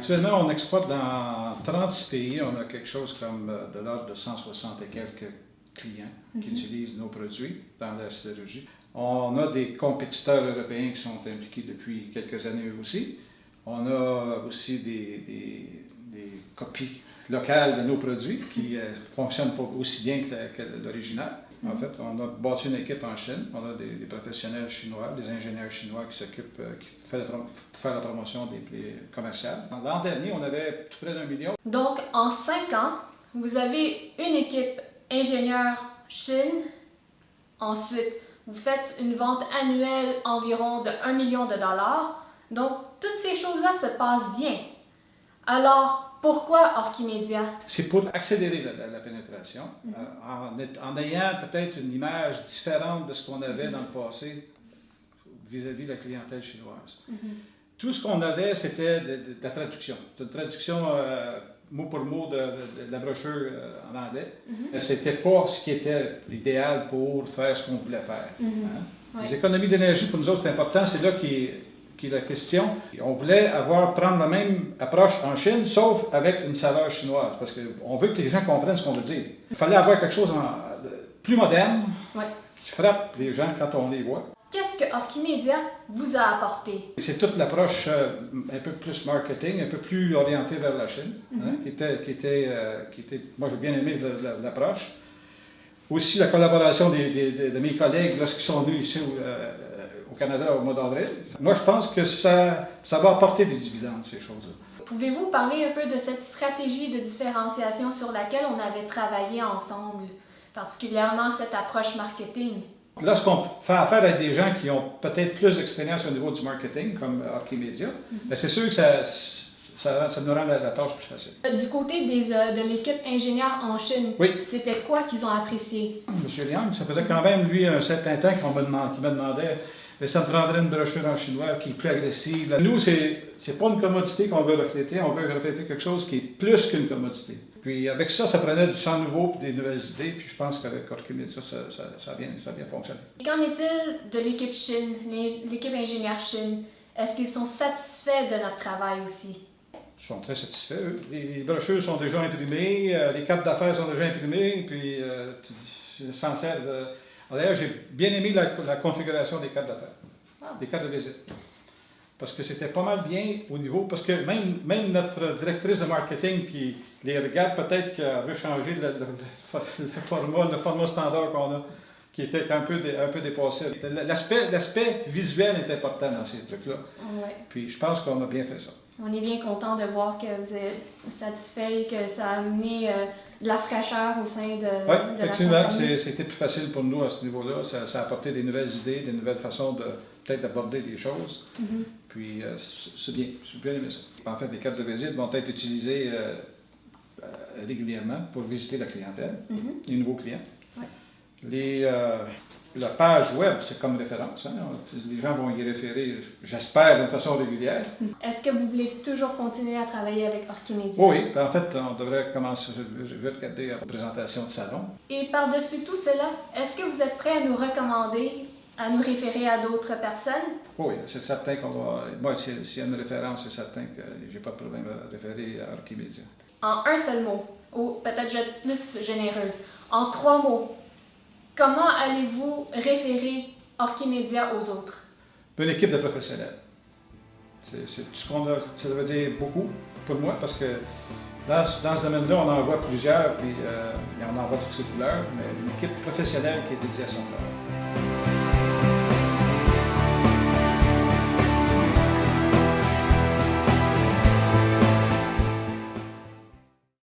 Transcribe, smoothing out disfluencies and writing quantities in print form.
Actuellement, on exporte dans 36 pays. On a quelque chose comme de l'ordre de 160 et quelques clients qui utilisent nos produits dans la sidérurgie. On a des compétiteurs européens qui sont impliqués depuis quelques années aussi. On a aussi des copies locales de nos produits qui fonctionnent pas aussi bien que l'original. En fait, on a bâti une équipe en Chine. On a des professionnels chinois, des ingénieurs chinois qui s'occupent, qui font la promotion des plaies commerciales. L'an dernier, on avait tout près d'1 million. Donc, en 5 ans, vous avez une équipe ingénieur Chine. Ensuite, vous faites une vente annuelle environ de 1 million de dollars. Donc, toutes ces choses-là se passent bien. Alors, pourquoi Orkimedia? C'est pour accélérer la pénétration, en ayant peut-être une image différente de ce qu'on avait dans le passé vis-à-vis de la clientèle chinoise. Tout ce qu'on avait, c'était de la traduction. C'était une traduction mot pour mot de la brochure en anglais. C'était pas ce qui était idéal pour faire ce qu'on voulait faire. Les économies d'énergie, pour nous autres, c'est important. C'est là qui est la question. On voulait prendre la même approche en Chine, sauf avec une saveur chinoise, parce qu'on veut que les gens comprennent ce qu'on veut dire. Il fallait avoir quelque chose de plus moderne, qui frappe les gens quand on les voit. Qu'est-ce que Orkimedia vous a apporté? C'est toute l'approche un peu plus marketing, un peu plus orientée vers la Chine, qui était moi j'ai bien aimé l'approche. Aussi la collaboration de mes collègues lorsqu'ils sont venus ici au Canada au mois d'avril. Moi, je pense que ça va apporter des dividendes, ces choses-là. Pouvez-vous parler un peu de cette stratégie de différenciation sur laquelle on avait travaillé ensemble, particulièrement cette approche marketing? Lorsqu'on fait affaire avec des gens qui ont peut-être plus d'expérience au niveau du marketing, comme Orkimedia, c'est sûr que ça nous rend la tâche plus facile. Du côté de l'équipe ingénieur en Chine, c'était quoi qu'ils ont apprécié? M. Liang, ça faisait quand même, lui, un certain temps qu'il me demandait ça me prendrait une brochure en chinois qui est plus agressive. Nous, c'est pas une commodité qu'on veut refléter, on veut refléter quelque chose qui est plus qu'une commodité. Puis avec ça prenait du sang nouveau et des nouvelles idées, puis je pense qu'avec Orkimedia, ça a bien fonctionné. Qu'en est-il de l'équipe Chine, l'équipe ingénieur Chine? Est-ce qu'ils sont satisfaits de notre travail aussi? Ils sont très satisfaits, eux. Les brochures sont déjà imprimées, les cartes d'affaires sont déjà imprimées, puis s'en servent. D'ailleurs, j'ai bien aimé la configuration des cartes d'affaires, des cartes de visite. Parce que c'était pas mal bien au niveau, parce que même notre directrice de marketing qui les regarde, peut-être qu'elle veut changer le format standard qu'on a, qui était un peu dépassé. L'aspect visuel est important dans ces trucs-là. Puis je pense qu'on a bien fait ça. On est bien content de voir que vous êtes satisfait et que ça a amené de la fraîcheur au sein de la compagnie. Effectivement, c'était plus facile pour nous à ce niveau-là. Ça a apporté des nouvelles idées, des nouvelles façons peut-être d'aborder les choses. Puis c'est bien, j'ai bien aimé ça. En fait, les cartes de visite vont être utilisées régulièrement pour visiter la clientèle, les nouveaux clients. La page web, c'est comme référence. Les gens vont y référer, j'espère, d'une façon régulière. Est-ce que vous voulez toujours continuer à travailler avec Orkimedia? Oui, en fait, on devrait commencer. Je vais regarder la présentation de salon. Et par-dessus tout cela, est-ce que vous êtes prêt à nous recommander, à nous référer à d'autres personnes? Oui, c'est certain qu'on va. Moi, s'il y a une référence, c'est certain que j'ai pas de problème à référer à Orkimedia. En un seul mot, ou peut-être je vais être plus généreuse, en 3 mots, comment allez-vous référer Orkimedia aux autres? Une équipe de professionnels. C'est tout ce qu'on a. Ça veut dire beaucoup pour moi parce que dans ce domaine-là, on en voit plusieurs, puis on en voit toutes les couleurs, mais une équipe professionnelle qui est dédiée à son travail.